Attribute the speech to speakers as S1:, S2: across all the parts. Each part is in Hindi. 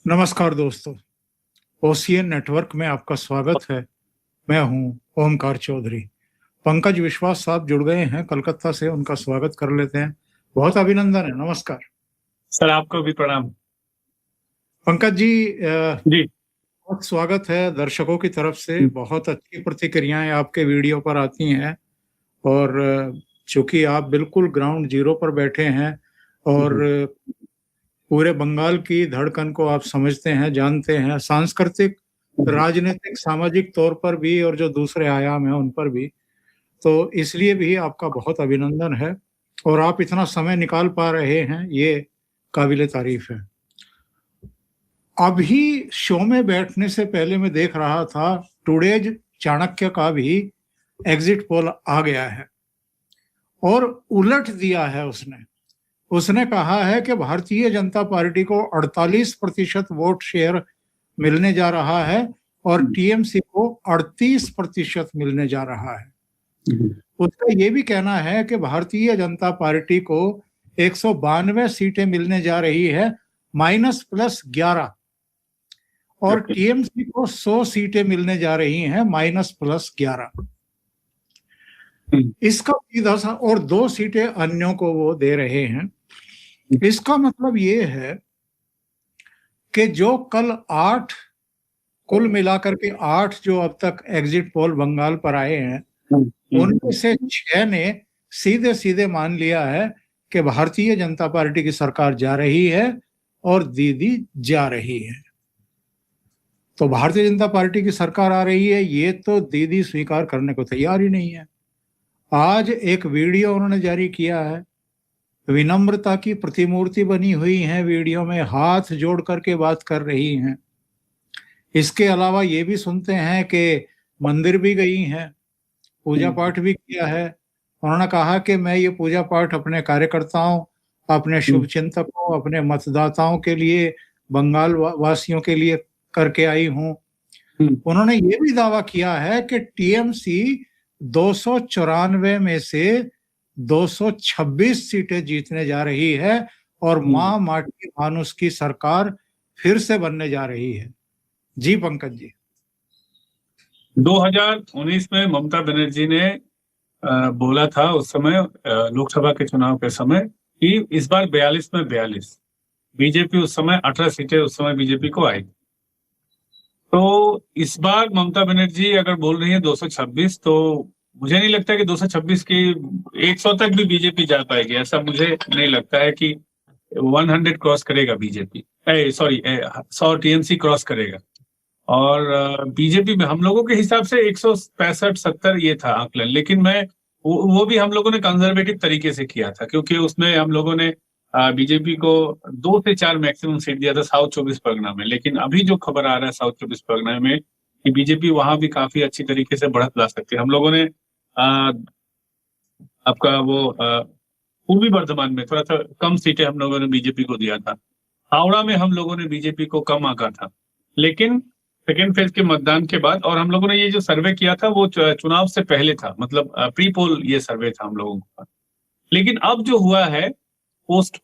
S1: नमस्कार दोस्तों, ओसीएन नेटवर्क में आपका स्वागत है। मैं हूं ओमकार चौधरी। पंकज विश्वास साहब जुड़ गए हैं कलकत्ता से, उनका स्वागत कर लेते हैं। बहुत अभिनंदन है, नमस्कार।
S2: सर आपको भी प्रणाम।
S1: पंकज जी,
S2: जी
S1: बहुत स्वागत है दर्शकों की तरफ से। बहुत अच्छी प्रतिक्रियाएं आपके वीडियो पर आती हैं और चूंकि आप बिल्कुल ग्राउंड जीरो पर बैठे हैं और पूरे बंगाल की धड़कन को आप समझते हैं, जानते हैं, सांस्कृतिक, राजनीतिक, सामाजिक तौर पर भी और जो दूसरे आयाम हैं उन पर भी, तो इसलिए भी आपका बहुत अभिनंदन है। और आप इतना समय निकाल पा रहे हैं, ये काबिले तारीफ है। अभी शो में बैठने से पहले मैं देख रहा था, टुडेज चाणक्य का भी एग्जिट पोल आ गया है और उलट दिया है उसने। उसने कहा है कि भारतीय जनता पार्टी को 48% वोट शेयर मिलने जा रहा है और टीएमसी को 38% मिलने जा रहा है। उसका ये भी कहना है कि भारतीय जनता पार्टी को 192 सीटें मिलने जा रही है, -+11, और टीएमसी को 100 सीटें मिलने जा रही हैं, -+11। इसका सीधा सा, और 2 सीटें अन्यों को वो दे रहे हैं। इसका मतलब ये है कि जो कल 8, कुल मिलाकर के 8 जो अब तक एग्जिट पोल बंगाल पर आए हैं, उनमें से 6 ने सीधे सीधे मान लिया है कि भारतीय जनता पार्टी की सरकार जा रही है और दीदी जा रही है। तो भारतीय जनता पार्टी की सरकार आ रही है, ये तो दीदी स्वीकार करने को तैयार ही नहीं है। आज एक वीडियो उन्होंने जारी किया है, विनम्रता की प्रतिमूर्ति बनी हुई है, वीडियो में हाथ जोड़ करके बात कर रही हैं। इसके अलावा ये भी सुनते हैं कि मंदिर भी गई हैं, पूजा पाठ भी किया है। उन्होंने कहा कि मैं ये पूजा पाठ अपने कार्यकर्ताओं, अपने शुभचिंतकों, अपने मतदाताओं के लिए, बंगाल वासियों के लिए करके आई हूं। उन्होंने ये भी दावा किया है कि टीएमसी 294 में से 226 सीटें जीतने जा रही है और मां माटी मानुष की सरकार फिर से बनने जा रही है। जी पंकज जी,
S2: 2019 में ममता बनर्जी ने बोला था उस समय लोकसभा के चुनाव के समय कि इस बार 42 में 42, बीजेपी उस समय 18 सीटें उस समय बीजेपी को आई। तो इस बार ममता बनर्जी अगर बोल रही है 226, तो मुझे नहीं लगता कि 226 की 100 तक भी बीजेपी जा पाएगी। ऐसा मुझे नहीं लगता है कि 100 क्रॉस करेगा बीजेपी, सॉरी 100 टीएमसी क्रॉस करेगा। और बीजेपी में हम लोगों के हिसाब से 165-70 ये था आकलन, लेकिन मैं वो भी हम लोगों ने कंजर्वेटिव तरीके से किया था, क्योंकि उसमें हम लोगों ने बीजेपी को 2 से 4 मैक्सिमम सीट दिया था साउथ 24 परगना में। लेकिन अभी जो खबर आ रहा है साउथ 24 परगना में कि बीजेपी वहां भी काफी अच्छी तरीके से बढ़त ला सकती है। हम लोगों ने आपका वो पूर्वी बर्धमान में थोड़ा सा कम सीटें हम लोगों ने बीजेपी को दिया था। हावड़ा में हम लोगों ने बीजेपी को कम आंका था, लेकिन सेकेंड फेज के मतदान के बाद, और हम लोगों ने ये जो सर्वे किया था वो चुनाव से पहले था, मतलब प्री पोल ये सर्वे था हम लोगों का। लेकिन अब जो हुआ है पोस्ट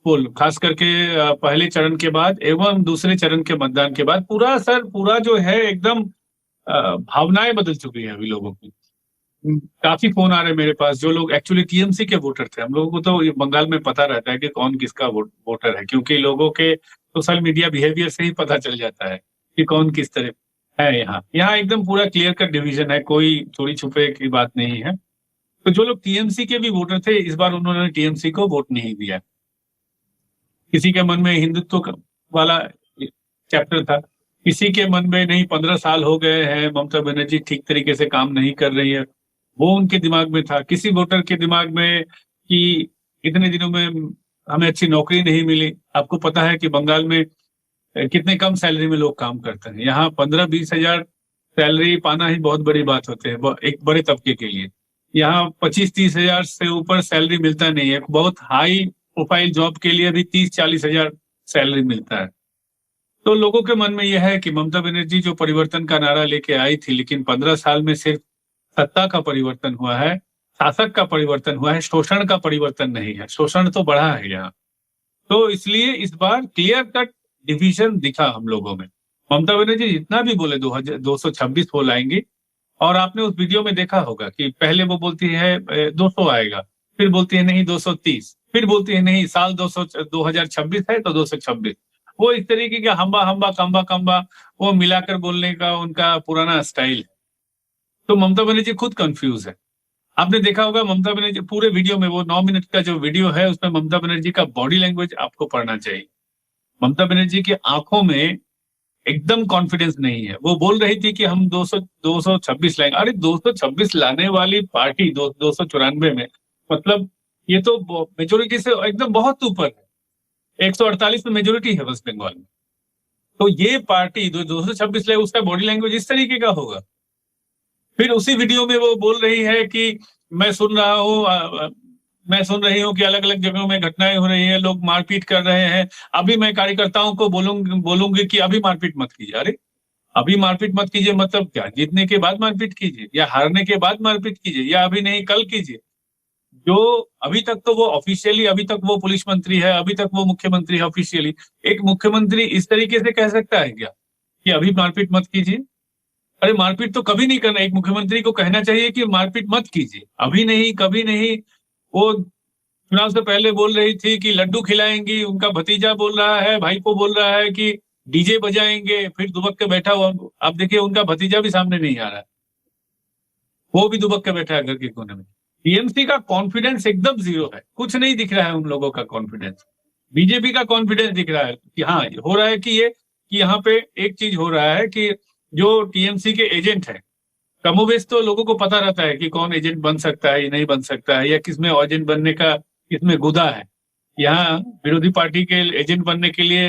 S2: पोल, खास करके पहले चरण के बाद एवं दूसरे चरण के मतदान के बाद, पूरा जो है एकदम भावनाएं बदल चुकी है अभी लोगों की। काफी फोन आ रहे हैं मेरे पास, जो लोग एक्चुअली टीएमसी के वोटर थे। हम लोगों को तो बंगाल में पता रहता है कि कौन किसका वोटर है, क्योंकि लोगों के सोशल मीडिया बिहेवियर से ही पता चल जाता है कि कौन किस तरह है। यहाँ एकदम पूरा क्लियर कट डिवीजन है, कोई चोरी छुपे की बात नहीं है। तो जो लोग टीएमसी के भी वोटर थे, इस बार उन्होंने टीएमसी को वोट नहीं दिया। किसी के मन में हिंदुत्व वाला चैप्टर था, किसी के मन में नहीं 15 साल हो गए हैं ममता बनर्जी ठीक तरीके से काम नहीं कर रही है, वो उनके दिमाग में था। किसी वोटर के दिमाग में कि इतने दिनों में हमें अच्छी नौकरी नहीं मिली। आपको पता है कि बंगाल में कितने कम सैलरी में लोग काम करते हैं। यहाँ 15-20 हजार सैलरी पाना ही बहुत बड़ी बात होती है एक बड़े तबके के लिए। यहाँ 25-30 हजार से ऊपर सैलरी मिलता नहीं है। बहुत हाई प्रोफाइल जॉब के लिए भी 30-40 हजार सैलरी मिलता है। तो लोगों के मन में यह है कि ममता बनर्जी जो परिवर्तन का नारा लेके आई थी, लेकिन 15 साल में सिर्फ सत्ता का परिवर्तन हुआ है, शासक का परिवर्तन हुआ है, शोषण का परिवर्तन नहीं है। शोषण तो बढ़ा है यहाँ। तो इसलिए इस बार क्लियर कट डिवीजन दिखा हम लोगों में। ममता बनर्जी जितना भी बोले 226 वो लाएंगी, और आपने उस वीडियो में देखा होगा कि पहले वो बोलती है 200 आएगा, फिर बोलती है नहीं 230, फिर बोलती है नहीं साल 2026 है तो 226। वो इस तरीके का हम्बा हम्बा कम्बा कम्बा वो मिलाकर बोलने का उनका पुराना स्टाइल है। तो ममता बनर्जी खुद कंफ्यूज है। आपने देखा होगा ममता बनर्जी पूरे वीडियो में, वो 9 मिनट का जो वीडियो है उसमें ममता बनर्जी का बॉडी लैंग्वेज आपको पढ़ना चाहिए। ममता बनर्जी की आंखों में एकदम कॉन्फिडेंस नहीं है। वो बोल रही थी कि हम 226 लाएंगे। अरे 226 लाने वाली पार्टी 294 में, मतलब ये तो मेजोरिटी से एकदम बहुत ऊपर है। 148 में मेजोरिटी है वेस्ट बंगाल में। तो ये पार्टी 226 लाए, उसका बॉडी लैंग्वेज इस तरीके का होगा। फिर उसी वीडियो में वो बोल रही है कि मैं सुन रही हूँ कि अलग अलग जगहों में घटनाएं हो रही है, लोग मारपीट कर रहे हैं। अभी मैं कार्यकर्ताओं को बोलूंगी कि अभी मारपीट मत कीजिए। अरे अभी मारपीट मत कीजिए मतलब क्या? जीतने के बाद मारपीट कीजिए, या हारने के बाद मारपीट कीजिए, या अभी नहीं कल कीजिए। जो अभी तक तो वो ऑफिशियली, अभी तक वो पुलिस मंत्री है, अभी तक वो मुख्यमंत्री है ऑफिशियली। एक मुख्यमंत्री इस तरीके से कह सकता है क्या कि अभी मारपीट मत कीजिए? अरे मारपीट तो कभी नहीं करना। एक मुख्यमंत्री को कहना चाहिए कि मारपीट मत कीजिए, अभी नहीं, कभी नहीं। वो चुनाव से पहले बोल रही थी कि लड्डू खिलाएंगी, उनका भतीजा बोल रहा है, भाई को बोल रहा है कि डीजे बजाएंगे, फिर दुबक के बैठा हुआ। अब देखिए उनका भतीजा भी सामने नहीं आ रहा है, वो भी दुबक के बैठा है घर के कोने में। टीएमसी का कॉन्फिडेंस एकदम जीरो है, कुछ नहीं दिख रहा है उन लोगों का कॉन्फिडेंस। बीजेपी का कॉन्फिडेंस दिख रहा है कि हाँ हो रहा है कि ये कि यहाँ पे एक चीज हो रहा है कि जो टीएमसी के एजेंट है, कमोबेश तो लोगों को पता रहता है कि कौन एजेंट बन सकता है या नहीं बन सकता है, या किसमें एजेंट बनने का किसमें गुदा है। यहाँ विरोधी पार्टी के एजेंट बनने के लिए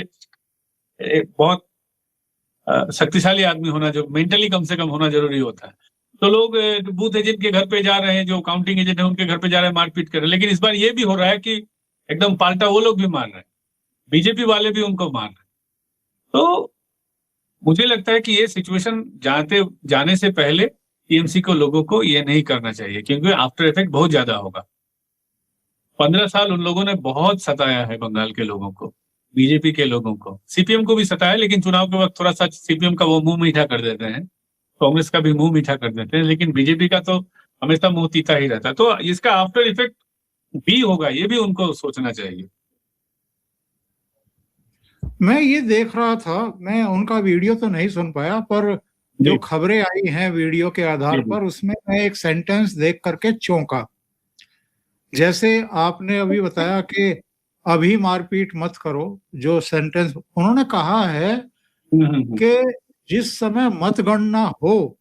S2: एक बहुत शक्तिशाली आदमी होना, जो मेंटली कम से कम होना जरूरी होता है। तो लोग बूथ एजेंट के घर पे जा रहे हैं, जो काउंटिंग एजेंट है उनके घर पे जा रहे हैं, मारपीट कर रहे हैं। लेकिन इस बार ये भी हो रहा है कि एकदम पाल्टा वो लोग भी मार रहे हैं, बीजेपी वाले भी उनको मार रहे हैं। तो मुझे लगता है कि ये सिचुएशन जाने से पहले टीएमसी को, लोगों को ये नहीं करना चाहिए, क्योंकि आफ्टर इफेक्ट बहुत ज्यादा होगा। 15 साल उन लोगों ने बहुत सताया है बंगाल के लोगों को, बीजेपी के लोगों को, सीपीएम को भी सताया, लेकिन चुनाव के वक्त थोड़ा सा सीपीएम का वो मुंह मीठा कर देते हैं, कांग्रेस का भी मुंह मीठा कर देते हैं, लेकिन बीजेपी का तो हमेशा मुंह तीता ही रहता है। तो इसका आफ्टर इफेक्ट भी होगा, ये भी उनको सोचना चाहिए।
S1: मैं ये देख रहा था, मैं उनका वीडियो तो नहीं सुन पाया, पर जो खबरें आई हैं वीडियो के आधार पर, उसमें मैं एक सेंटेंस देख करके चौंका। जैसे आपने अभी बताया कि अभी मारपीट मत करो, जो सेंटेंस उन्होंने कहा है कि जिस समय मतगणना हो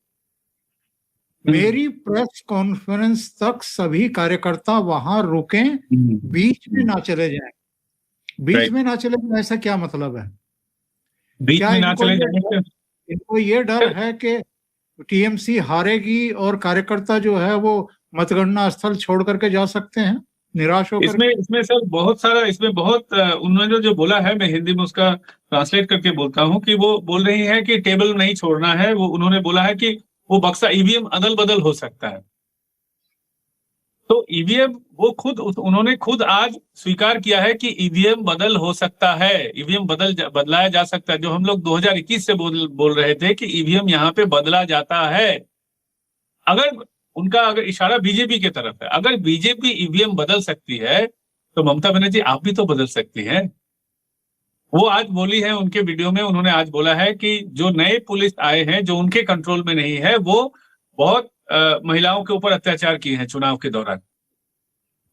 S1: मेरी प्रेस कॉन्फ्रेंस तक सभी कार्यकर्ता वहां रुकें, बीच में ना चले जाएं। बीच में ना चले जाएं, ऐसा क्या मतलब है?
S2: बीच में ना चले जाएं?
S1: इनको ये डर है कि टीएमसी हारेगी और कार्यकर्ता जो है वो मतगणना स्थल छोड़ करके जा सकते हैं निराश होकर।
S2: इसमें सर बहुत सारा, इसमें बहुत उन्होंने जो बोला है, मैं हिंदी में उसका ट्रांसलेट करके बोलता हूँ कि वो बोल रही है कि टेबल नहीं छोड़ना है। वो उन्होंने बोला है कि वो बक्सा ईवीएम अदल बदल हो सकता है। तो ईवीएम वो उन्होंने खुद आज स्वीकार किया है कि ईवीएम बदल हो सकता है, ईवीएम बदलाया जा सकता है। जो हम लोग 2021 से बोल रहे थे कि ईवीएम यहाँ पे बदला जाता है। अगर इशारा बीजेपी की तरफ है, अगर बीजेपी ईवीएम बदल सकती है तो ममता बनर्जी आप भी तो बदल सकती हैं। वो आज बोली है उनके वीडियो में, उन्होंने आज बोला है कि जो नए पुलिस आए हैं, जो उनके कंट्रोल में नहीं है, वो बहुत महिलाओं के ऊपर अत्याचार किए हैं चुनाव के दौरान।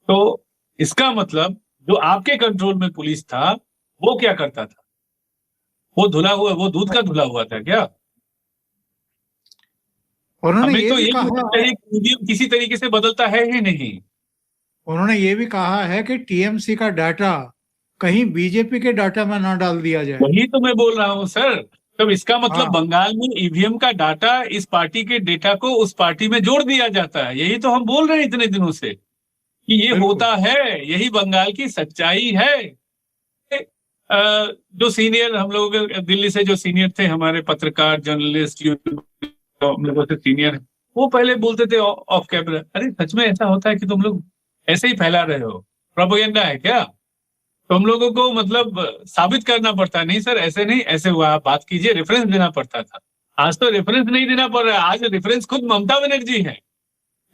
S2: तो इसका मतलब जो आपके कंट्रोल में पुलिस था वो क्या करता था? वो दूध का धुला हुआ था क्या?
S1: उन्होंने
S2: हमें तो ये कहा किसी तरीके से बदलता है ही नहीं।
S1: उन्होंने ये भी कहा है कि टीएमसी का डाटा कहीं बीजेपी के डाटा में ना डाल दिया जाए।
S2: वही तो मैं बोल रहा हूँ सर। तब इसका मतलब बंगाल में ईवीएम का डाटा इस पार्टी के डेटा को उस पार्टी में जोड़ दिया जाता है। यही तो हम बोल रहे हैं इतने दिनों से कि ये होता है, यही बंगाल की सच्चाई है। जो सीनियर हम लोग दिल्ली से जो सीनियर थे, हमारे पत्रकार, जर्नलिस्ट, हम लोगों से सीनियर, वो पहले बोलते थे ऑफ कैमरा, अरे सच में ऐसा होता है कि तुम लोग ऐसे ही फैला रहे हो, प्रोपेगेंडा है क्या? तो हम लोगों को मतलब साबित करना पड़ता, नहीं सर ऐसे नहीं, ऐसे हुआ, आप बात कीजिए, रेफरेंस देना पड़ता था। आज तो रेफरेंस नहीं देना पड़ रहा है, आज रेफरेंस खुद ममता बनर्जी है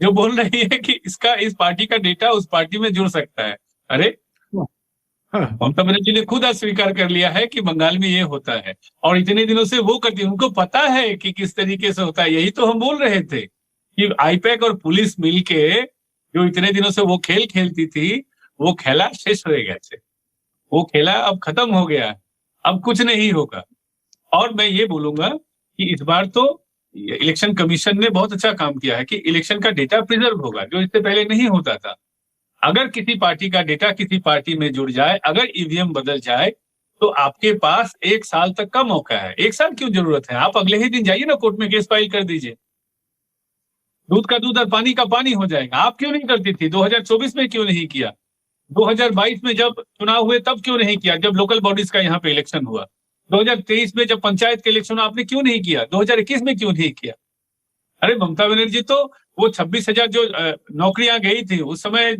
S2: जो बोल रही है कि इसका, इस पार्टी का डेटा उस पार्टी में जुड़ सकता है। अरे ममता बनर्जी ने खुद अस्वीकार कर लिया है कि बंगाल में ये होता है, और इतने दिनों से वो करती है, उनको पता है कि किस तरीके से होता है। यही तो हम बोल रहे थे कि आईपैक और पुलिस मिलके जो इतने दिनों से वो खेल खेलती थी, वो खेला शेष हो गया थे, वो खेला अब खत्म हो गया, अब कुछ नहीं होगा। और मैं ये बोलूंगा कि इस बार तो इलेक्शन कमीशन ने बहुत अच्छा काम किया है कि इलेक्शन का डेटा प्रिजर्व होगा, जो इससे पहले नहीं होता था। अगर किसी पार्टी का डेटा किसी पार्टी में जुड़ जाए, अगर ईवीएम बदल जाए, तो आपके पास 1 साल तक का मौका है। 1 साल क्यों जरूरत है, आप अगले ही दिन जाइए ना कोर्ट में केस फाइल कर दीजिए, दूध का दूध और पानी का पानी हो जाएगा। आप क्यों नहीं करती थी? 2024 में क्यों नहीं किया? 2022 में जब चुनाव हुए तब क्यों नहीं किया, जब लोकल बॉडीज का यहाँ पे इलेक्शन हुआ? 2023 में जब पंचायत के इलेक्शन आपने क्यों नहीं किया? 2021 में क्यों नहीं किया? अरे ममता बनर्जी तो वो 26,000 जो नौकरियां गई थी उस समय,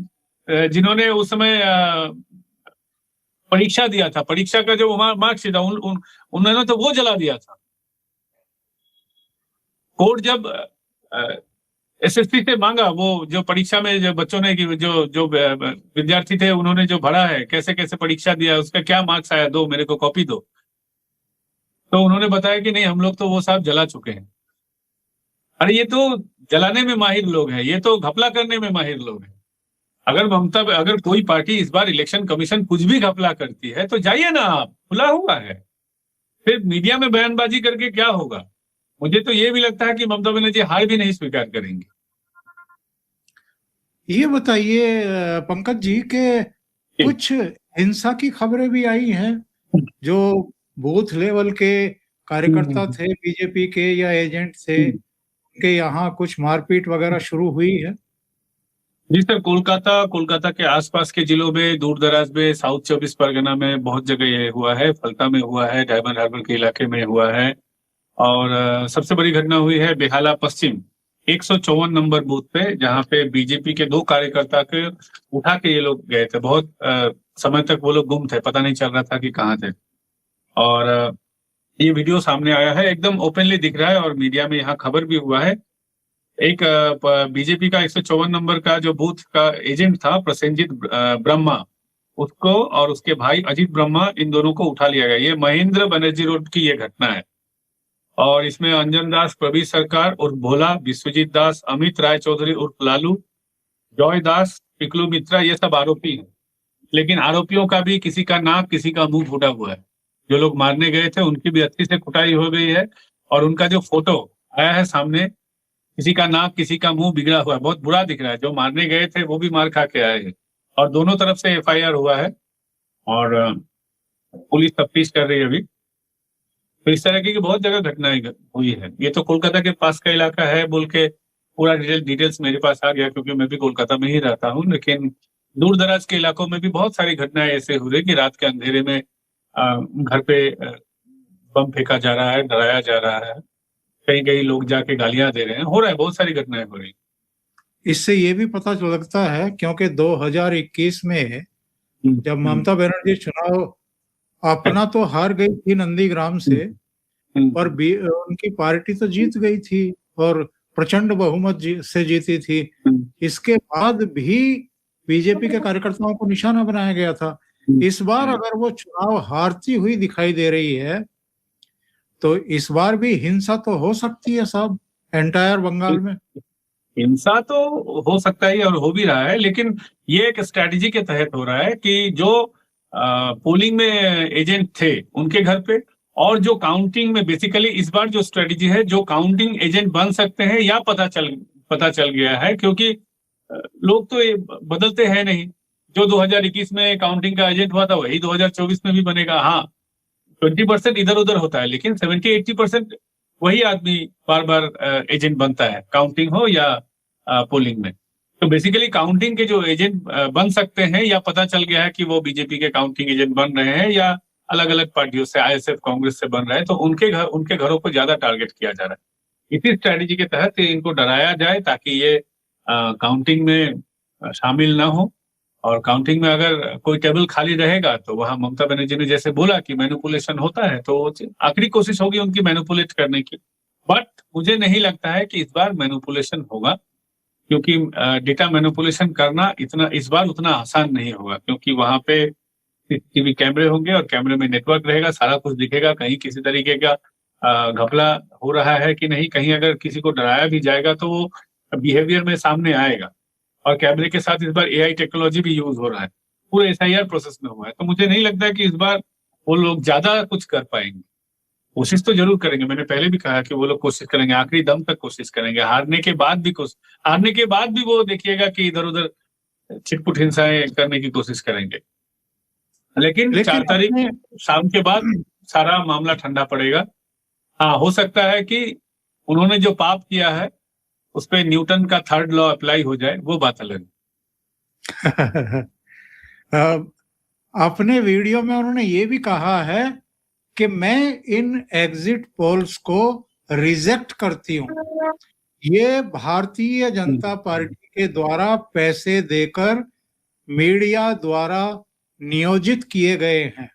S2: जिन्होंने उस समय परीक्षा दिया था, परीक्षा का जो मार्क्स था उन्होंने तो वो जला दिया था। कोर्ट जब एसएससी से मांगा, वो जो परीक्षा में जो बच्चों ने जो जो विद्यार्थी थे उन्होंने जो भरा है, कैसे कैसे परीक्षा दिया, उसका क्या मार्क्स आया, दो मेरे को कॉपी दो, तो उन्होंने बताया कि नहीं हम लोग तो वो साहब जला चुके हैं। अरे ये तो जलाने में माहिर लोग हैं, ये तो घपला करने में माहिर लोग हैं। अगर कोई पार्टी इस बार इलेक्शन कमीशन कुछ भी घपला करती है तो जाइए ना, आप खुला हुआ है, फिर मीडिया में बयानबाजी करके क्या होगा? मुझे तो ये भी लगता है कि ममता बनर्जी हार भी नहीं स्वीकार करेंगे।
S1: ये बताइए पंकज जी के कुछ हिंसा की खबरें भी आई हैं, जो बूथ लेवल के कार्यकर्ता थे बीजेपी के या एजेंट थे, के यहाँ कुछ मारपीट वगैरह शुरू हुई है?
S2: जी सर, कोलकाता के आसपास के जिलों में, दूर दराज में, साउथ 24 परगना में बहुत जगह ये हुआ है, फलता में हुआ है, डायमंड हार्बर के इलाके में हुआ है, और सबसे बड़ी घटना हुई है बेहाला पश्चिम 154 नंबर बूथ पे, जहाँ पे बीजेपी के 2 कार्यकर्ता के उठा के ये लोग गए थे। बहुत समय तक वो लोग गुम थे, पता नहीं चल रहा था कि कहाँ थे, और ये वीडियो सामने आया है, एकदम ओपनली दिख रहा है, और मीडिया में यहाँ खबर भी हुआ है। एक बीजेपी का 154 नंबर का जो बूथ का एजेंट था प्रसेनजीत ब्रह्मा, उसको और उसके भाई अजीत ब्रह्मा, इन दोनों को उठा लिया गया। ये महेंद्र बनर्जी रोड की ये घटना है, और इसमें अंजन दास, प्रवीर सरकार उर्फ भोला, विश्वजीत दास, अमित राय चौधरी उर्फ लालू, जॉय दास, पिकलू मित्रा, ये सब आरोपी हैं। लेकिन आरोपियों का भी किसी का नाक किसी का मुंह फूटा हुआ है। जो लोग मारने गए थे उनकी भी अच्छी से कुटाई हो गई है, और उनका जो फोटो आया है सामने, किसी का नाक किसी का मुंह बिगड़ा हुआ है, बहुत बुरा दिख रहा है। जो मारने गए थे वो भी मार खा के आए हैं, और दोनों तरफ से एफआईआर हुआ है, और पुलिस तफ्तीश कर रही है अभी। तो इस तरह की बहुत जगह घटनाएं हुई है। ये तो कोलकाता के पास का इलाका है बोल के पूरा डिटेल्स मेरे पास आ गया, क्योंकि मैं भी कोलकाता में ही रहता हूँ। लेकिन दूर दराज के इलाकों में भी बहुत सारी घटनाएं ऐसे हो रही कि रात के अंधेरे में घर पे बम फेंका जा रहा है, डराया जा रहा है, कहीं कहीं लोग जाके गालियां दे रहे हैं, हो रहा है, बहुत सारी घटनाएं हो रही।
S1: इससे ये भी पता लगता है, क्योंकि 2021 में जब ममता बनर्जी चुनाव अपना तो हार गई थी नंदीग्राम से, पर उनकी पार्टी तो जीत गई थी और प्रचंड बहुमत से जीती थी। इसके बाद भी बीजेपी के कार्यकर्ताओं को निशाना बनाया गया था। इस बार अगर वो चुनाव हारती हुई दिखाई दे रही है, तो इस बार भी हिंसा तो हो सकती है साहब, एंटायर बंगाल में।
S2: हिंसा तो हो सकता है और हो भी रहा है, लेकिन ये एक स्ट्रेटजी के तहत हो रहा है कि जो पोलिंग में एजेंट थे उनके घर पे, और जो काउंटिंग में, बेसिकली इस बार जो स्ट्रेटजी है, जो काउंटिंग एजेंट बन सकते हैं या पता चल गया है, क्योंकि लोग तो ये बदलते हैं नहीं। जो 2021 में काउंटिंग का एजेंट हुआ था वही 2024 में भी बनेगा। हाँ, 20% इधर उधर होता है, लेकिन 70-80% वही आदमी बार बार एजेंट बनता है, काउंटिंग हो या पोलिंग में। तो बेसिकली काउंटिंग के जो एजेंट बन सकते हैं, या पता चल गया है कि वो बीजेपी के काउंटिंग एजेंट बन रहे हैं, या अलग अलग पार्टियों से, आईएसएफ कांग्रेस से बन रहे हैं, तो उनके घरों को ज्यादा टारगेट किया जा रहा है। इसी स्ट्रैटेजी के तहत इनको डराया जाए ताकि ये काउंटिंग में शामिल ना हो, और काउंटिंग में अगर कोई टेबल खाली रहेगा तो वहां ममता बनर्जी ने जैसे बोला कि मैनिपुलेशन होता है, तो आखिरी कोशिश होगी उनकी मैनिपुलेट करने की। बट मुझे नहीं लगता है कि इस बार मैनिपुलेशन होगा, क्योंकि डेटा मैनिपुलेशन करना इतना इस बार उतना आसान नहीं होगा, क्योंकि वहां पे सीसीटीवी कैमरे होंगे और कैमरे में नेटवर्क रहेगा, सारा कुछ दिखेगा। कहीं किसी तरीके का घपला हो रहा है कि नहीं, कहीं अगर किसी को डराया भी जाएगा तो वो बिहेवियर में सामने आएगा। और कैमरे के साथ इस बार एआई टेक्नोलॉजी भी यूज हो रहा है, पूरे एसआईआर प्रोसेस में हुआ है। तो मुझे नहीं लगता कि इस बार वो लोग ज्यादा कुछ कर पाएंगे। कोशिश तो जरूर करेंगे, मैंने पहले भी कहा कि वो लोग कोशिश करेंगे, आखिरी दम तक कोशिश करेंगे। हारने के बाद भी वो देखिएगा कि इधर उधर छिटपुट हिंसाएं करने की कोशिश करेंगे। लेकिन 4 तारीख शाम के बाद सारा मामला ठंडा पड़ेगा। हाँ, हो सकता है कि उन्होंने जो पाप किया है उस पर न्यूटन का 3rd लॉ अप्लाई हो जाए, वो बात अलग
S1: है। अपने वीडियो में उन्होंने ये भी कहा है कि मैं इन एग्जिट पोल्स को रिजेक्ट करती हूँ। ये भारतीय जनता पार्टी के द्वारा पैसे देकर मीडिया द्वारा नियोजित किए गए हैं।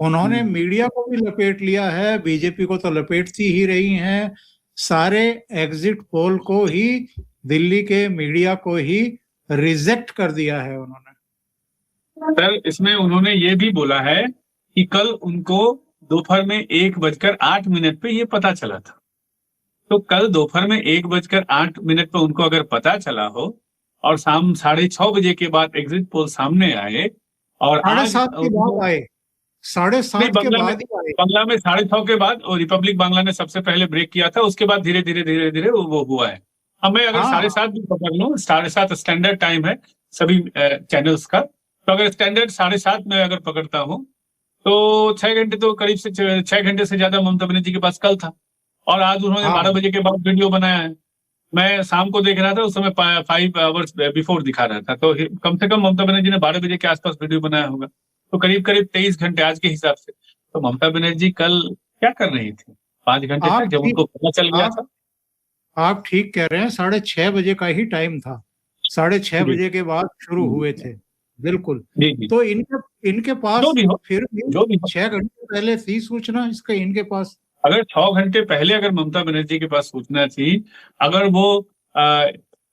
S1: उन्होंने मीडिया को भी लपेट लिया है, बीजेपी को तो लपेटती ही रही हैं। सारे एग्जिट पोल को ही, दिल्ली के मीडिया को ही रिजेक्ट कर दिया है उन्होंने।
S2: सर, इसमें उन्होंने ये भी बोला है कि कल उनको दोपहर में 1:08 पे ये पता चला था। तो कल दोपहर में 1:08 पे उनको अगर पता चला हो और शाम 6:30 बजे के बाद एग्जिट पोल सामने आए और
S1: 7:30 के बाद आए, 7:30 के बाद आए।
S2: बांग्ला में 6:30 के बाद, और रिपब्लिक बांग्ला ने सबसे पहले ब्रेक किया था, उसके बाद धीरे धीरे वो हुआ है। अब मैं अगर 7:30 भी पकड़ लूँ, 7:30 स्टैंडर्ड टाइम है सभी चैनल्स का, तो अगर स्टैंडर्ड 7:30 में अगर पकड़ता हूँ तो 6 घंटे, तो करीब से 6 घंटे से ज्यादा ममता बनर्जी के पास कल था। और आज उन्होंने 12 बजे के बाद वीडियो बनाया है। मैं शाम को देख रहा था, उस समय 5 आवर्स बिफोर दिखा रहा था, तो कम से कम ममता बनर्जी ने 12 बजे के आसपास वीडियो बनाया होगा, तो करीब 23 घंटे आज के हिसाब से। तो ममता बनर्जी कल क्या कर रही थी 5 घंटे तक, जब उनको पता चल गया था?
S1: आप ठीक कह रहे हैं, 6:30 बजे का ही टाइम था, 6:30 बजे के बाद शुरू हुए थे, बिल्कुल। तो इनके पास फिर भी 6 घंटे पहले थी सूचना इसका, इनके पास
S2: अगर 6 घंटे पहले अगर ममता बनर्जी के पास सूचना थी, अगर वो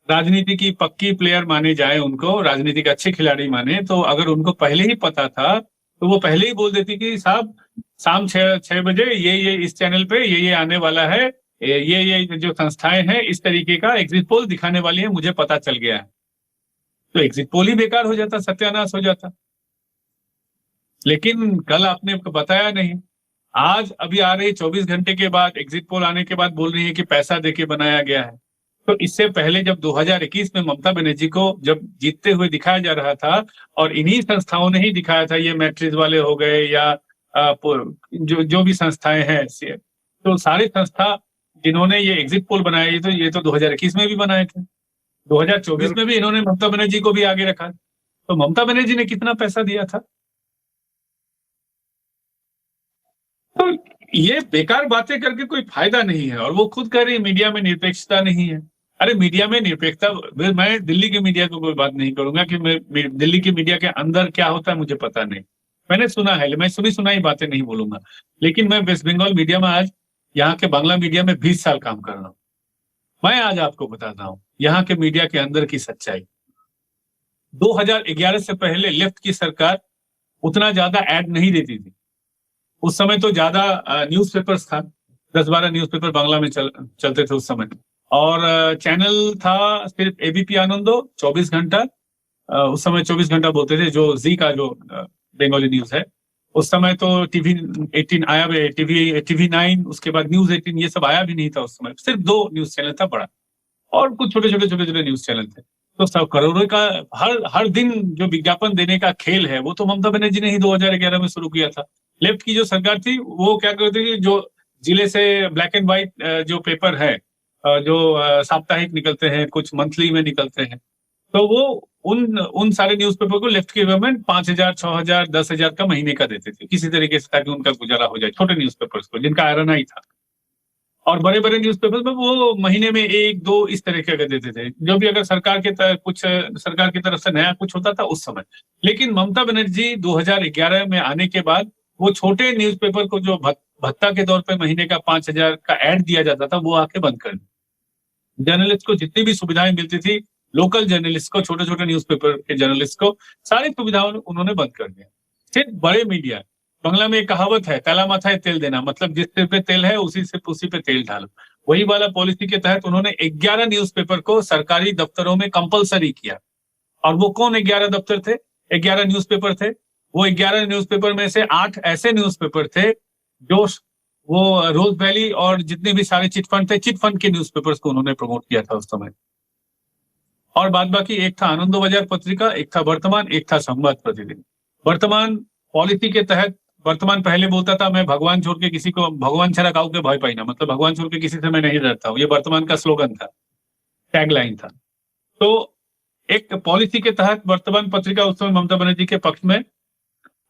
S2: राजनीति की पक्की प्लेयर माने जाए, उनको राजनीति के अच्छे खिलाड़ी माने, तो अगर उनको पहले ही पता था तो वो पहले ही बोल देती कि साहब शाम 6 बजे ये इस चैनल पे ये आने वाला है, ये जो संस्थाएं हैं इस तरीके का एग्जिट पोल दिखाने वाली है, मुझे पता चल गया है। तो एग्जिट पोल ही बेकार हो जाता, सत्यानाश हो जाता। लेकिन कल आपने बताया नहीं। आज अभी आ रही 24 घंटे के बाद एग्जिट पोल आने के बाद बोल रही है कि पैसा देके बनाया गया है। तो इससे पहले जब 2021 में ममता बनर्जी को जब जीतते हुए दिखाया जा रहा था, और इन्हीं संस्थाओं ने ही दिखाया था, ये मैट्रिक्स वाले हो गए या जो भी संस्थाएं हैं, तो सारी संस्था जिन्होंने ये एग्जिट पोल बनाया, ये तो 2021 में भी बनाए थे, 2024 में भी इन्होंने ममता बनर्जी को भी आगे रखा। तो ममता बनर्जी ने कितना पैसा दिया था? तो ये बेकार बातें करके कोई फायदा नहीं है। और वो खुद कह रही है मीडिया में निरपेक्षता नहीं है। अरे मीडिया में निरपेक्षता, मैं दिल्ली के मीडिया को कोई बात नहीं करूंगा कि दिल्ली की मीडिया के अंदर क्या होता है मुझे पता नहीं, मैंने सुना है, मैं सुनी सुनाई बातें नहीं बोलूंगा। लेकिन मैं वेस्ट बंगाल मीडिया में आज, यहाँ के बांग्ला मीडिया में 20 साल काम कर रहा हूँ। मैं आज आपको बताता हूँ यहाँ के मीडिया के अंदर की सच्चाई। 2011 से पहले लेफ्ट की सरकार उतना ज्यादा एड नहीं देती थी। उस समय तो ज्यादा न्यूज़पेपर्स था, 10-12 न्यूज़पेपर बांग्ला में चलते थे उस समय, और चैनल था सिर्फ एबीपी आनंदो 24 घंटा, उस समय 24 घंटा बोलते थे, जो जी का जो बंगाली न्यूज है। उस समय तो टीवी 18 आया, टीवी 9, उसके बाद न्यूज 18, ये सब आया भी नहीं था उस समय। सिर्फ 2 न्यूज चैनल था बड़ा, और कुछ छोटे छोटे न्यूज चैनल थे। तो सब करोड़ों का हर दिन जो विज्ञापन देने का खेल है, वो तो ममता बनर्जी ने ही 2011 में शुरू किया था। लेफ्ट की जो सरकार थी वो क्या करती थी, जो जिले से ब्लैक एंड व्हाइट जो पेपर है, जो साप्ताहिक निकलते हैं, कुछ मंथली में निकलते हैं, तो वो उन सारे न्यूज़पेपर को लेफ्ट की गवर्नमेंट 5,000, 6,000, 10,000 का महीने का देते थे, किसी तरीके से, ताकि उनका गुजारा हो जाए, छोटे न्यूज़पेपर्स को जिनका आयरन ही था। और बड़े बड़े न्यूज़पेपर में वो महीने में 1-2 इस तरह के देते थे, जो भी अगर सरकार के कुछ सरकार की तरफ से नया कुछ होता था उस समय। लेकिन ममता बनर्जी 2011 में आने के बाद वो छोटे न्यूज़पेपर को जो भत्ता के तौर पे महीने का 5,000 का ऐड दिया जाता था, वो आके बंद कर दिया। जर्नलिस्ट को जितनी भी सुविधाएं मिलती थी, लोकल जर्नलिस्ट को, छोटे छोटे न्यूज़पेपर के जर्नलिस्ट को, सारी सुविधाओं उन्होंने बंद कर दिया। सिर्फ बड़े मीडिया, बंगला में एक कहावत है, तैला माथा तेल देना, मतलब जिस सिर पे तेल है उसी पे तेल डालो। वही वाला पॉलिसी के तहत उन्होंने 11 न्यूज़पेपर को सरकारी दफ्तरों में कंपलसरी किया। और वो कौन 11 दफ्तर थे, 11 न्यूज़पेपर थे? वो 11 न्यूज़पेपर में से 8 ऐसे न्यूज़पेपर थे जो वो रोज वैली और जितने भी सारे चिट फंड थे, चिट फंड के न्यूज़पेपर्स को उन्होंने प्रमोट किया था उस समय। और बाद बाकी एक था आनंदबाजार पत्रिका, एक था वर्तमान, एक था संवाद प्रतिदिन। वर्तमान पॉलिसी के तहत, वर्तमान पहले बोलता था मैं भगवान छोड़ के किसी को, भगवान छड़ा काऊ के भय पाई ना, मतलब भगवान छोड़ के किसी से मैं नहीं डरता हूँ, ये वर्तमान का स्लोगन था, टैगलाइन था। तो एक पॉलिसी के तहत वर्तमान पत्रिका उस समय ममता बनर्जी के पक्ष में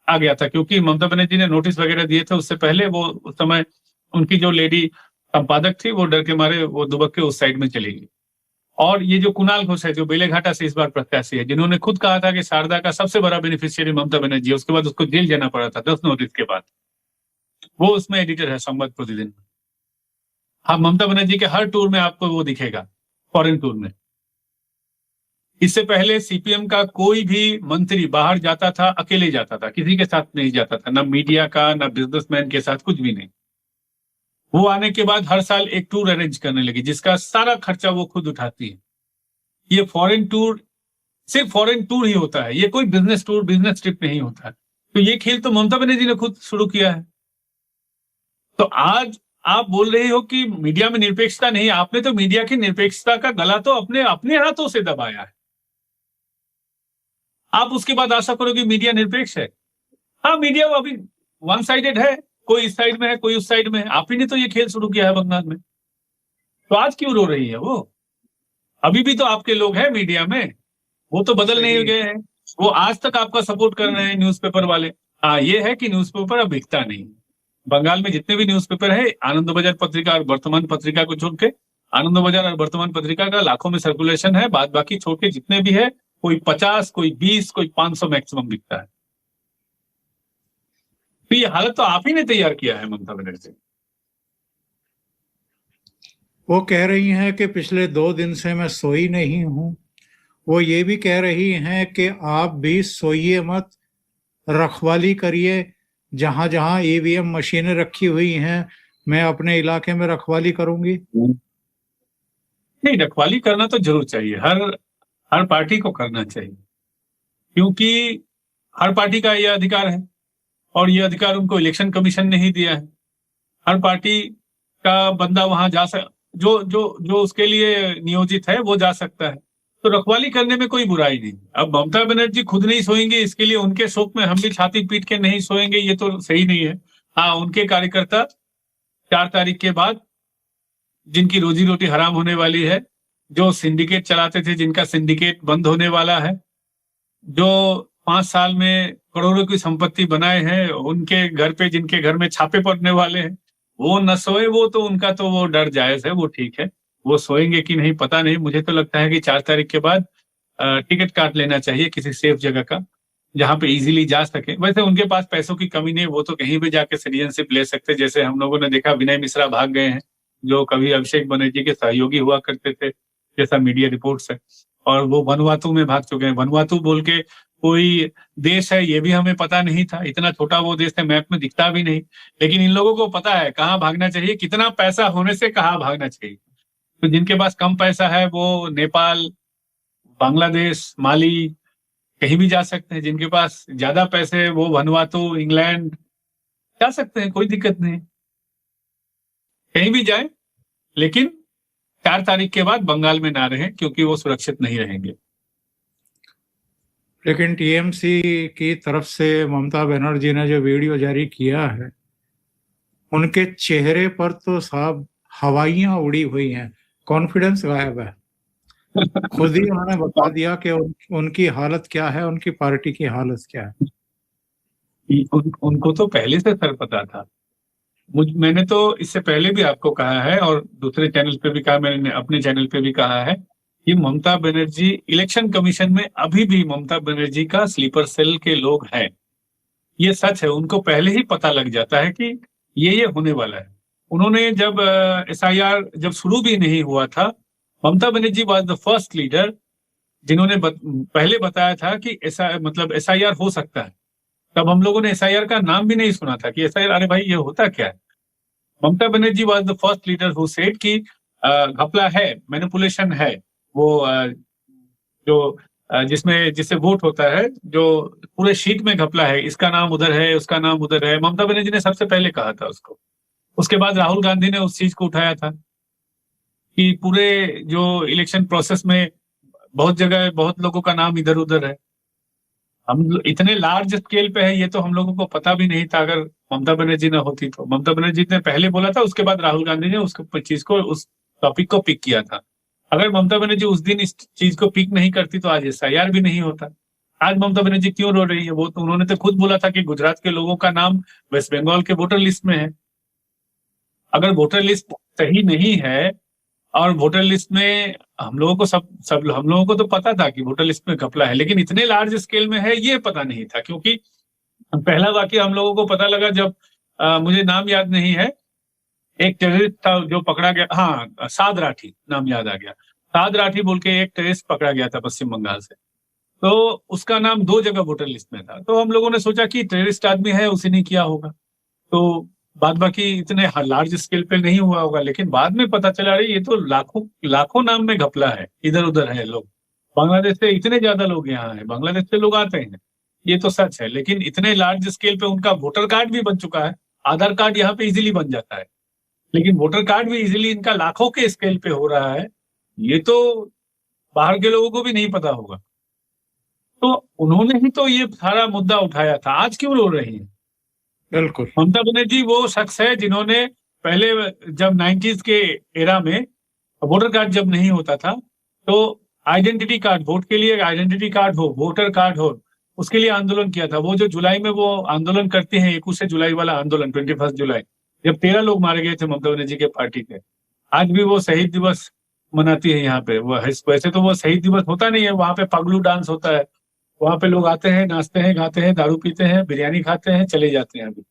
S2: आ गया था, क्योंकि ममता बनर्जी ने नोटिस वगैरह दिए थे उससे पहले। वो उस समय उनकी जो लेडी संपादक थी वो डर के मारे वो दुबक के उस साइड में चली गई। और ये जो कुणाल घोष है, जो बेलेघाटा से इस बार प्रत्याशी है, जिन्होंने खुद कहा था कि शारदा का सबसे बड़ा बेनिफिशियरी ममता बनर्जी है, उसके बाद उसको जेल जाना पड़ा था 10 नोटिस के बाद, वो उसमें एडिटर है संवाद प्रतिदिन। हाँ, ममता बनर्जी के हर टूर में आपको वो दिखेगा, फॉरेन टूर में। इससे पहले सीपीएम का कोई भी मंत्री बाहर जाता था, अकेले जाता था, किसी के साथ नहीं जाता था, ना मीडिया का, ना बिजनेसमैन के साथ, कुछ भी नहीं। वो आने के बाद हर साल एक टूर अरेंज करने लगी, जिसका सारा खर्चा वो खुद उठाती है। ये फॉरेन टूर सिर्फ फॉरेन टूर ही होता है, ये कोई बिजनेस टूर, बिजनेस ट्रिप नहीं होता है। तो ये खेल तो ममता बनर्जी ने खुद शुरू किया है। तो आज आप बोल रहे हो कि मीडिया में निरपेक्षता नहीं, आपने तो मीडिया की निरपेक्षता का गला तो अपने हाथों से दबाया है। आप उसके बाद आशा करो कि मीडिया निरपेक्ष है? हाँ, मीडिया अभी वन साइडेड है, कोई इस साइड में है, कोई उस साइड में है। आप ही ने तो ये खेल शुरू किया है बंगाल में। तो आज क्यों रो रही है वो? अभी भी तो आपके लोग हैं मीडिया में, वो तो बदल नहीं गए हैं, वो आज तक आपका सपोर्ट कर रहे हैं न्यूज़पेपर वाले। हाँ, ये है कि न्यूज़पेपर अब बिकता नहीं। बंगाल में जितने भी न्यूज़पेपर है, आनंदबाजार पत्रिका और वर्तमान पत्रिका को छोड़ के, आनंदबाजार और वर्तमान पत्रिका का लाखों में सर्कुलेशन है, बाद बाकी छोड़ के जितने भी है, कोई 50, कोई 20, कोई 500 मैक्सिमम बिकता है। तो ये हालत तो आप ही ने तैयार किया है ममता बनर्जी।
S1: वो कह रही हैं कि पिछले 2 दिन से मैं सोई नहीं हूं। वो ये भी कह रही हैं कि आप भी सोइए मत, रखवाली करिए, जहां जहां ईवीएम मशीनें रखी हुई हैं मैं अपने इलाके में रखवाली करूंगी।
S2: नहीं, रखवाली करना तो जरूर चाहिए, हर पार्टी को करना चाहिए, क्योंकि हर पार्टी का यह अधिकार है और यह अधिकार उनको इलेक्शन कमीशन ने ही दिया है। हर पार्टी का बंदा वहां जा जो जो जो उसके लिए नियोजित है वो जा सकता है। तो रखवाली करने में कोई बुराई नहीं। अब ममता बनर्जी खुद नहीं सोएंगे, इसके लिए उनके शोक में हम भी छाती पीट के नहीं सोएंगे, ये तो सही नहीं है। हाँ, उनके कार्यकर्ता 4 तारीख के बाद जिनकी रोजी रोटी हराम होने वाली है, जो सिंडिकेट चलाते थे, जिनका सिंडिकेट बंद होने वाला है, जो 5 साल में करोड़ों की संपत्ति बनाए हैं, उनके घर पे, जिनके घर में छापे पड़ने वाले हैं, वो न सोए, वो तो उनका तो वो डर जायज है, वो ठीक है। वो सोएंगे कि नहीं पता नहीं। मुझे तो लगता है कि 4 तारीख के बाद टिकट काट लेना चाहिए किसी सेफ जगह का, जहां पे इजीली जा सके। वैसे उनके पास पैसों की कमी नहीं, वो तो कहीं भी जाके सिटीजनशिप ले सकते। जैसे हम लोगों ने देखा विनय मिश्रा भाग गए हैं, जो कभी अभिषेक बनर्जी के सहयोगी हुआ करते थे, जैसा मीडिया रिपोर्ट्स है, और वो वनुआतू में भाग चुके हैं। वनुआतू बोल के कोई देश है, ये भी हमें पता नहीं था। इतना छोटा वो देश है, मैप में दिखता भी नहीं, लेकिन इन लोगों को पता है कहाँ भागना चाहिए, कितना पैसा होने से कहाँ भागना चाहिए। तो जिनके पास कम पैसा है वो नेपाल, बांग्लादेश, माली, कहीं भी जा सकते हैं। जिनके पास ज्यादा पैसे है वो वनुआतू, इंग्लैंड जा सकते हैं, कोई दिक्कत नहीं, कहीं भी जाए। लेकिन 4 तारीख के बाद बंगाल में ना रहें, क्योंकि वो सुरक्षित नहीं रहेंगे।
S1: लेकिन टीएमसी की तरफ से ममता बनर्जी ने जो वीडियो जारी किया है, उनके चेहरे पर तो साहब हवाइयां उड़ी हुई हैं, कॉन्फिडेंस गायब है। खुद ही उन्होंने बता दिया कि उनकी हालत क्या है, उनकी पार्टी की हालत क्या है।
S2: उनको तो पहले से सर पता था। मैंने तो इससे पहले भी आपको कहा है और दूसरे चैनल पे भी कहा, मैंने अपने चैनल पे भी कहा है कि ममता बनर्जी इलेक्शन कमीशन में अभी भी ममता बनर्जी का स्लीपर सेल के लोग हैं। ये सच है, उनको पहले ही पता लग जाता है कि ये होने वाला है। उन्होंने जब SIR जब शुरू भी नहीं हुआ था, Mamata Banerjee was the first leader जिन्होंने पहले बताया था कि SIR हो सकता है। तब हम लोगों ने SIR का नाम भी नहीं सुना था कि SIR, अरे भाई ये होता क्या है। Mamata Banerjee was the first leader who said कि घपला है, मैनिपुलेशन है, वो जो जिससे वोट होता है, जो पूरे शीट में घपला है, इसका नाम उधर है, उसका नाम उधर है। ममता बनर्जी ने सबसे पहले कहा था उसको। उसके बाद राहुल गांधी ने उस चीज को उठाया था कि पूरे जो इलेक्शन प्रोसेस में बहुत जगह बहुत लोगों का नाम इधर उधर है। हम इतने लार्ज स्केल पे है, ये तो हम लोगों को पता भी नहीं था अगर ममता बनर्जी ना होती तो। ममता बनर्जी ने पहले बोला था, उसके बाद राहुल गांधी ने उस चीज को, उस टॉपिक को पिक किया था। अगर ममता बनर्जी उस दिन इस चीज को पिक नहीं करती तो आज SIR भी नहीं होता। आज ममता बनर्जी क्यों रो रही है? वो तो उन्होंने तो खुद बोला था कि गुजरात के लोगों का नाम वेस्ट बंगाल के वोटर लिस्ट में है। अगर वोटर लिस्ट सही नहीं है, और वोटर लिस्ट में हम लोगों को हम लोगों को तो पता था कि वोटर लिस्ट में घपला है, लेकिन इतने लार्ज स्केल में है ये पता नहीं था। क्योंकि पहला वाकया हम लोगों को पता लगा जब मुझे नाम याद नहीं है, एक टेररिस्ट था जो पकड़ा गया, हाँ साद राठी नाम याद आ गया। साद राठी बोल के एक टेररिस्ट पकड़ा गया था पश्चिम बंगाल से, तो उसका नाम 2 जगह वोटर लिस्ट में था। तो हम लोगों ने सोचा कि टेररिस्ट आदमी है, उसी ने किया होगा, तो बाद बाकी इतने लार्ज स्केल पे नहीं हुआ होगा। लेकिन बाद में पता चला रही ये तो लाखों नाम में घपला है, इधर उधर है लोग। बांग्लादेश से इतने ज्यादा लोग यहाँ हैं, बांग्लादेश से लोग आते हैं, ये तो सच है। लेकिन इतने लार्ज स्केल पे उनका वोटर कार्ड भी बन चुका है, आधार कार्ड यहाँ पे इजीली बन जाता है, लेकिन वोटर कार्ड भी इजीली इनका लाखों के स्केल पे हो रहा है, ये तो बाहर के लोगों को भी नहीं पता होगा। तो उन्होंने ही तो ये सारा मुद्दा उठाया था, आज क्यों रो रही है?
S1: बिल्कुल।
S2: ममता बनर्जी वो शख्स है जिन्होंने पहले, जब 90s के एरा में वोटर कार्ड जब नहीं होता था, तो आइडेंटिटी कार्ड, वोट के लिए आइडेंटिटी कार्ड हो, वोटर कार्ड हो, उसके लिए आंदोलन किया था। वो जो जुलाई में वो आंदोलन करते हैं, 21 जुलाई वाला आंदोलन, 21 जुलाई, जब 13 लोग मारे गए थे ममता बनर्जी के पार्टी के। आज भी वो शहीद दिवस मनाती है यहाँ पे। वो वैसे तो वो शहीद दिवस होता नहीं है, वहां पे पगलू डांस होता है, वहां पे लोग आते हैं, नाचते हैं, गाते हैं, दारू पीते हैं, बिरयानी खाते हैं, चले जाते हैं अभी।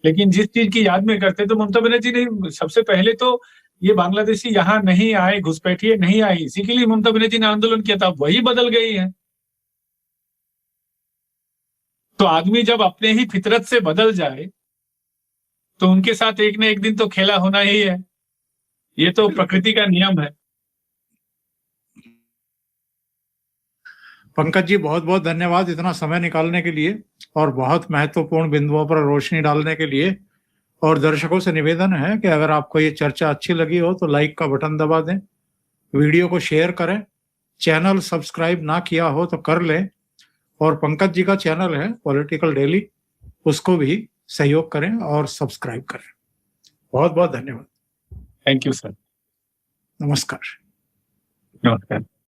S2: लेकिन जिस चीज की याद में करते तो ममता बनर्जी ने सबसे पहले तो ये बांग्लादेशी यहाँ नहीं आए, घुसपैठिए नहीं आई, इसी के लिए ममता बनर्जी ने आंदोलन किया था। वही बदल गई है। तो आदमी जब अपने ही फितरत से बदल जाए तो उनके साथ एक न एक दिन तो खेला होना ही है। ये तो प्रकृति का नियम है।
S1: पंकज जी, बहुत बहुत धन्यवाद इतना समय निकालने के लिए और बहुत महत्वपूर्ण बिंदुओं पर रोशनी डालने के लिए। और दर्शकों से निवेदन है कि अगर आपको ये चर्चा अच्छी लगी हो तो लाइक का बटन दबा दें, वीडियो को शेयर करें, चैनल सब्सक्राइब ना किया हो तो कर लें, और पंकज जी का चैनल है पॉलिटिकल डेली, उसको भी सहयोग करें और सब्सक्राइब करें। बहुत बहुत धन्यवाद।
S2: Thank you sir.
S1: नमस्कार।
S2: नमस्कार।